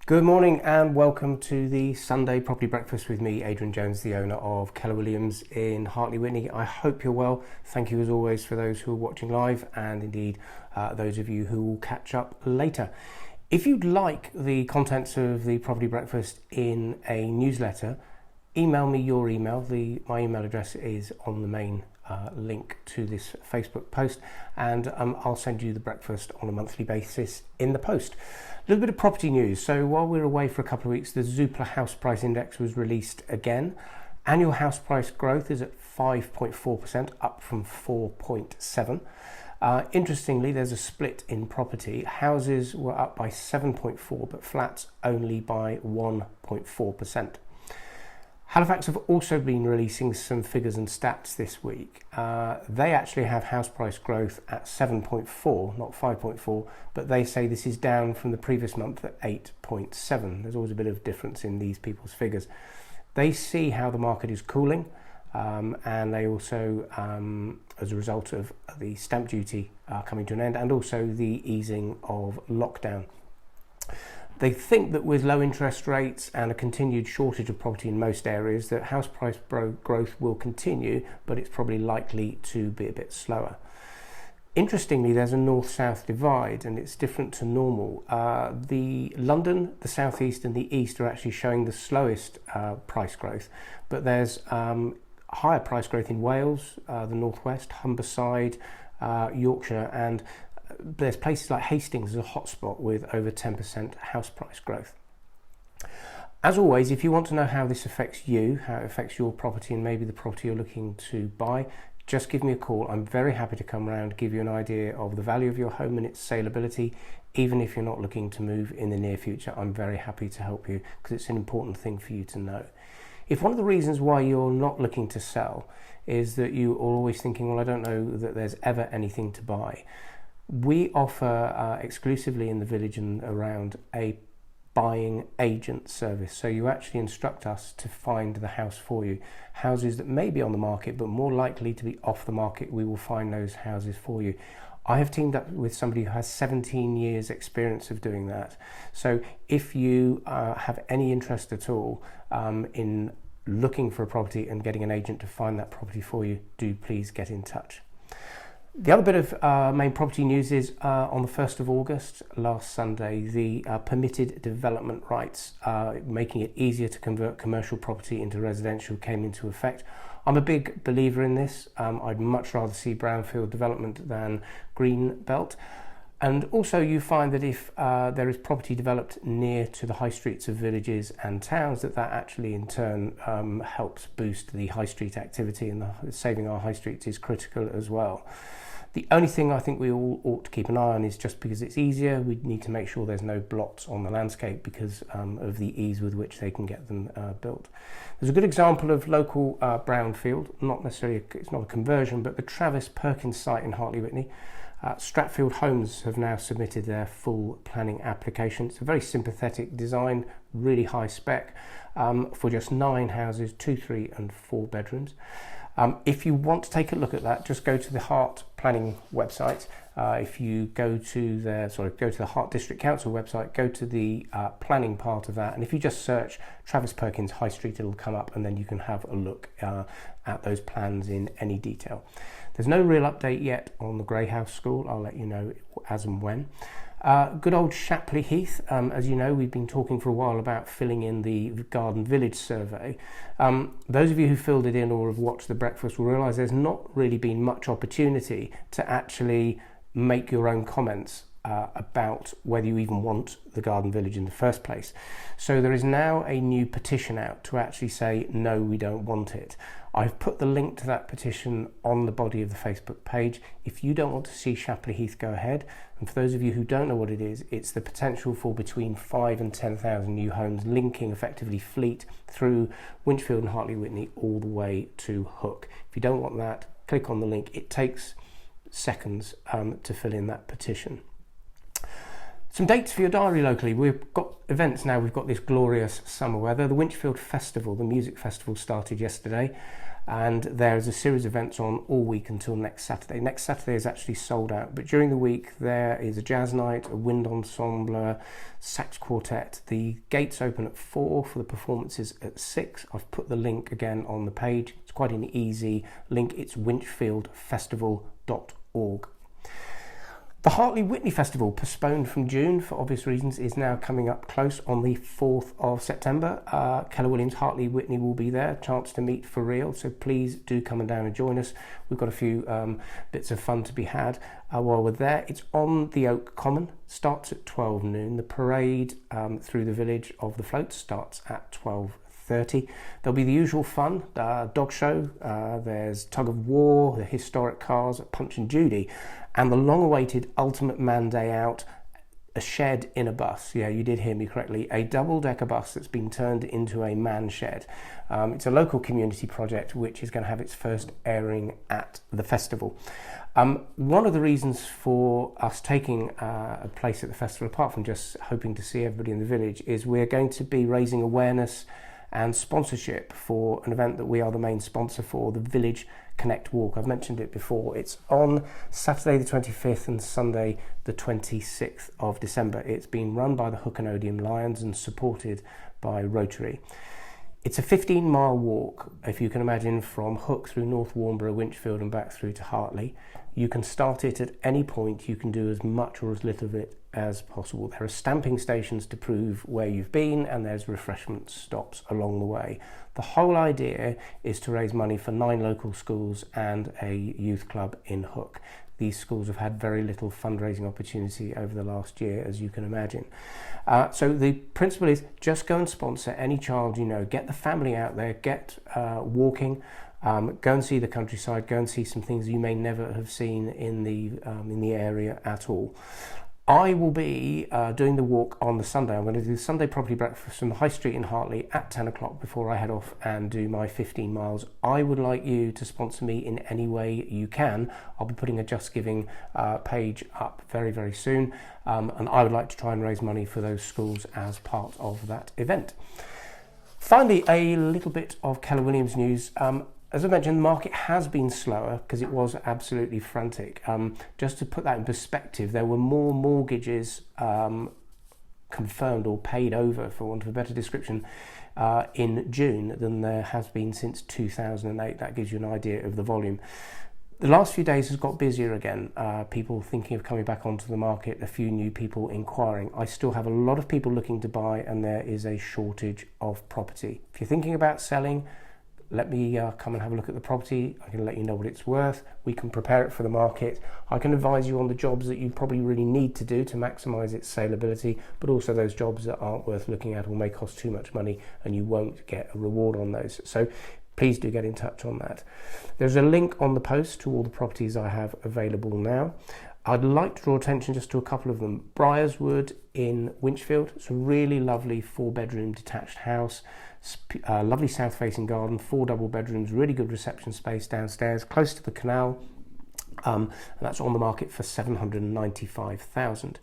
Good morning and welcome to the Sunday Property Breakfast with me, Adrian.Jones, the owner of Keller Williams in Hartley Wintney. I hope you're well. Thank you as always for those who are watching live and indeed those of you who will catch up later. If you'd like the contents of the Property Breakfast in a newsletter, email me your email. My email address is on the main link to this Facebook post, and I'll send you the breakfast on a monthly basis in the post. A little bit of property news. So while we're away for a couple of weeks, the Zoopla house price index was released again. Annual house price growth is at 5.4%, up from 4.7%. Interestingly, there's a split in property. Houses were up by 7.4%, but flats only by 1.4%. Halifax have also been releasing some figures and stats this week. They actually have house price growth at 7.4, not 5.4, but they say this is down from the previous month at 8.7. There's always a bit of difference in these people's figures. They see how the market is cooling, and they also, as a result of the stamp duty coming to an end, and also the easing of lockdown. They think that with low interest rates and a continued shortage of property in most areas, that house price growth will continue, but it's probably likely to be a bit slower. Interestingly, there's a north-south divide, and it's different to normal. London, the southeast and the east are actually showing the slowest price growth, but there's higher price growth in Wales, the northwest, Humberside, Yorkshire, and there's places like Hastings as a hotspot with over 10% house price growth. As always, if you want to know how this affects you, how it affects your property and maybe the property you're looking to buy, just give me a call. I'm very happy to come around, give you an idea of the value of your home and its saleability. Even if you're not looking to move in the near future, I'm very happy to help you because it's an important thing for you to know. If one of the reasons why you're not looking to sell is that you are always thinking, well, I don't know that there's ever anything to buy, we offer exclusively in the village and around a buying agent service. So you actually instruct us to find the house for you. Houses that may be on the market, but more likely to be off the market, we will find those houses for you. I have teamed up with somebody who has 17 years experience of doing that. So if you have any interest at all in looking for a property and getting an agent to find that property for you, do please get in touch. The other bit of main property news is on the 1st of August, last Sunday, the permitted development rights, making it easier to convert commercial property into residential, came into effect. I'm a big believer in this. I'd much rather see brownfield development than green belt. And also you find that if there is property developed near to the high streets of villages and towns, that actually in turn helps boost the high street activity, and saving our high streets is critical as well. The only thing I think we all ought to keep an eye on is, just because it's easier, we need to make sure there's no blots on the landscape because of the ease with which they can get them built. There's a good example of local brownfield, not necessarily, it's not a conversion, but the Travis Perkins site in Hartley Wintney. Stratfield Homes have now submitted their full planning application. It's a very sympathetic design, really high spec, for just 9 houses, 2, 3 and 4 bedrooms. If you want to take a look at that, just go to the Hart Planning website. If you go to the Hart District Council website, go to the planning part of that, and if you just search Travis Perkins High Street, it'll come up, and then you can have a look at those plans in any detail. There's no real update yet on the Grey House School. I'll let you know as and when. Good old Shapley Heath, as you know, we've been talking for a while about filling in the Garden Village survey. Those of you who filled it in or have watched the breakfast will realise there's not really been much opportunity to actually make your own comments about whether you even want the Garden Village in the first place. So there is now a new petition out to actually say, no, we don't want it. I've put the link to that petition on the body of the Facebook page. If you don't want to see Shapley Heath go ahead, and for those of you who don't know what it is, it's the potential for between 5,000 and 10,000 new homes, linking effectively Fleet through Winchfield and Hartley Wintney all the way to Hook. If you don't want that, click on the link. It takes seconds to fill in that petition. Some dates for your diary locally. We've got events now. We've got this glorious summer weather. The Winchfield Festival, the music festival, started yesterday. and there's a series of events on all week until next Saturday. Next Saturday is actually sold out, but during the week there is a jazz night, a wind ensemble, sax quartet. The gates open at 4 for the performances at 6. I've put the link again on the page. It's quite an easy link. It's winchfieldfestival.org. The Hartley Wintney Festival, postponed from June for obvious reasons, is now coming up close on the 4th of September. Keller Williams, Hartley Wintney will be there, chance to meet for real, so please do come and down and join us. We've got a few bits of fun to be had while we're there. It's on the Oak Common, starts at 12 noon. The parade through the village of the floats starts at 12:30. There'll be the usual fun, dog show, there's tug of war, the historic cars, Punch and Judy, and the long-awaited Ultimate Man Day Out, a shed in a bus. Yeah, you did hear me correctly. A double-decker bus that's been turned into a man shed. It's a local community project which is going to have its first airing at the festival. One of the reasons for us taking a place at the festival, apart from just hoping to see everybody in the village, is we're going to be raising awareness and sponsorship for an event that we are the main sponsor for, the Village Connect Walk. I've mentioned it before. It's on Saturday the 25th and Sunday the 26th of December. It's been run by the Hook and Odium Lions and supported by Rotary. It's a 15-mile walk, if you can imagine, from Hook through North Warnborough, Winchfield and back through to Hartley. You can start it at any point. You can do as much or as little of it as possible. There are stamping stations to prove where you've been, and there's refreshment stops along the way. The whole idea is to raise money for 9 local schools and a youth club in Hook. These schools have had very little fundraising opportunity over the last year, as you can imagine. So the principle is just go and sponsor any child you know. Get the family out there, get walking, go and see the countryside, go and see some things you may never have seen in the area at all. I will be doing the walk on the Sunday. I'm going to do the Sunday property breakfast from the High Street in Hartley at 10 o'clock before I head off and do my 15 miles. I would like you to sponsor me in any way you can. I'll be putting a Just Giving page up very, very soon. And I would like to try and raise money for those schools as part of that event. Finally, a little bit of Keller Williams news. As I mentioned, the market has been slower because it was absolutely frantic. Just to put that in perspective, there were more mortgages confirmed or paid over, for want of a better description, in June than there has been since 2008. That gives you an idea of the volume. The last few days has got busier again. People thinking of coming back onto the market, a few new people inquiring. I still have a lot of people looking to buy, and there is a shortage of property. If you're thinking about selling, let me come and have a look at the property. I can let you know what it's worth. We can prepare it for the market. I can advise you on the jobs that you probably really need to do to maximise its saleability, but also those jobs that aren't worth looking at or may cost too much money and you won't get a reward on those. So please do get in touch on that. There's a link on the post to all the properties I have available now. I'd like to draw attention just to a couple of them. Briarswood in Winchfield. It's a really lovely 4-bedroom detached house. Lovely south-facing garden, 4 double bedrooms, really good reception space downstairs, close to the canal, and that's on the market for $795,000.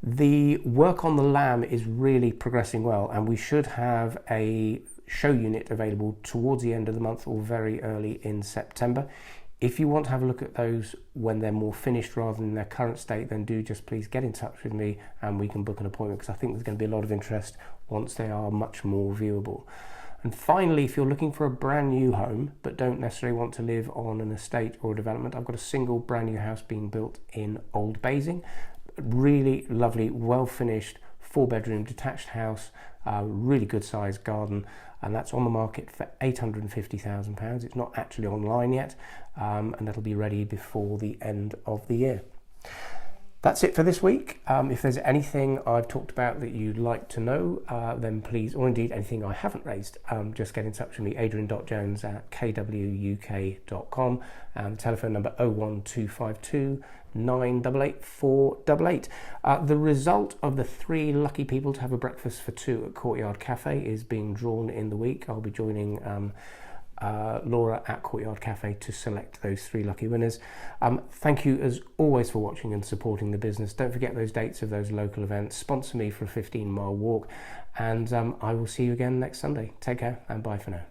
The work on the Lamb is really progressing well, and we should have a show unit available towards the end of the month or very early in September. If you want to have a look at those when they're more finished rather than their current state, then do just please get in touch with me and we can book an appointment, because I think there's going to be a lot of interest once they are much more viewable. And finally, if you're looking for a brand new home but don't necessarily want to live on an estate or a development, I've got a single brand new house being built in Old Basing. Really lovely, well finished 4-bedroom detached house, really good sized garden, and that's on the market for £850,000. It's not actually online yet, and that'll be ready before the end of the year. That's it for this week. If there's anything I've talked about that you'd like to know, then please, or indeed anything I haven't raised, just get in touch with me, Adrian.jones at kwuk.com, and the telephone number 01252 988 488. The result of the 3 lucky people to have a breakfast for 2 at Courtyard Cafe is being drawn in the week. I'll be joining Laura at Courtyard Cafe to select those 3 lucky winners. Thank you as always for watching and supporting the business. Don't forget those dates of those local events. Sponsor me for a 15-mile walk, and I will see you again next Sunday. Take care and bye for now.